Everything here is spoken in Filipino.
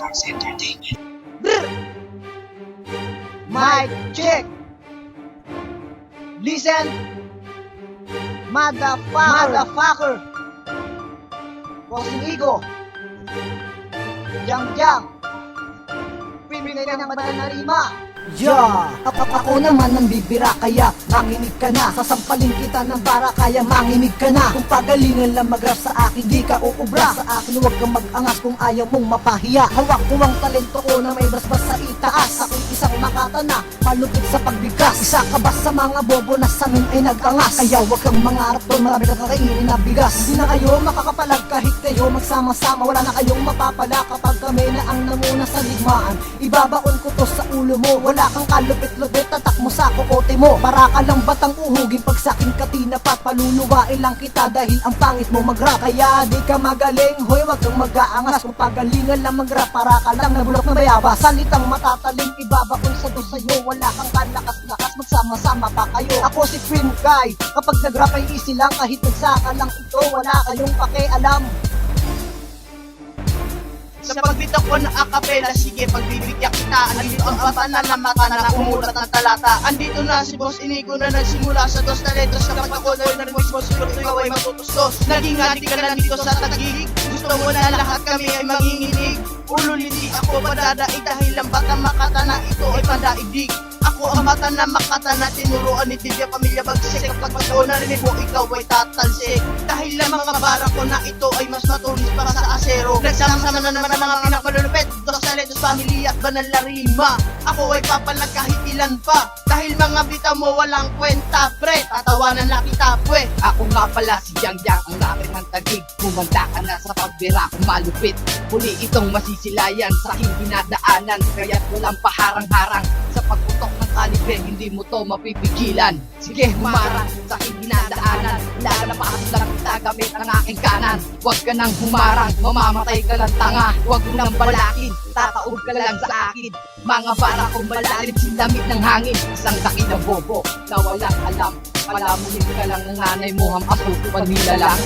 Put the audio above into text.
Stars Entertainment. Mic check. Listen. Motherfucker. Bossing Igo. Jang. Pipinay ng badal na rima. Yeah! Ako naman ang bibira kaya manginig ka na. Sasampalin kita ng bara kaya manginig ka na. Kung pagalingan lang mag-rap sa akin di ka uubra. Sa akin huwag kang mag-angas kung ayaw mong mapahiya. Hawak ko ang talento ko na may basbas sa itaas. Ako'y isang makatana, malupit sa pagbigkas. Isa ka ba sa mga bobo na sa amin ay nag-angas? Kaya huwag kang mangarap doon, marami kang kakainin na bigas. Hindi na kayo makakapalag kahit kayo magsama-sama. Wala na kayong mapapala kapag kami na ang namuna sa ligmaan. Ibabaon ko to sa ulo mo. Wala kang kalupit-lupit, tatak mo sa kukote mo. Para ka lang batang uhugin pag saking katina pa. Paluluwain lang kita dahil ang pangit mo mag-rap. Kaya di ka magaling, hoy wag kang mag-aangas. Kung pagalingan lang mag-rap, para ka lang nabulok na bayabas. Salitang matataling, ibabaon sa do sa'yo. Wala kang kalakas-lakas, magsama-sama pa kayo. Ako si Queen Kai, kapag nag-rap ay easy lang. Kahit nagsaka lang ito, wala kayong pakialam. Sa pagbitaw ko ng akapela, sige pagbibigyan kita. Andito ang patanan na mata na umulat ng talata. Andito na si Boss Inigo na nagsimula sa dos na letras. Kapag ako na nag-voice mo, siguro ikaw ay matutustos. Naging adik ka na dito sa Taguig. Gusto mo na lahat kami ay manginginig. Ulo hindi ako padadaig dahil ang bata makata na ito ay pandaigdig. Ako ang mata na makata na tinuruan ni Divya Pamilya Bagsik. Kapag pagkaw narinig mo, ikaw ay tatalsik. Dahil ang mga bara ko na ito ay mas matulis para sa asero. Nagsama-sama na naman ang mga pinakamalulupit. Dos sa letos, pamilya at banal na rima. Ako ay papalag kahit ilan pa. Dahil mga bitaw mo walang kwenta, pre. Tatawanan na kita, pwe. Ako nga pala si Yang Yang, ang rapper ng Taguig. Kumanda ka na sa pagbira kung malupit. Huli itong masisilayan sa aking dinadaanan. Kaya't walang paharang-harang sa pagputok ng kalibre, hindi mo to mapipigilan. Sige, humarang sa aking dinadaanan. Lalapakan lang kita gamit ang aking kanan. Huwag ka nang humarang, mamamatay ka ng tanga. Huwag mo nang balakin, tataob ka lang sa akin. Mga bara kong malalim, sinlamig ng hangin. Isang takid ng bobo na walang alam. Palamunin ka lang ng nanay mo, hampasuko pa nila lang.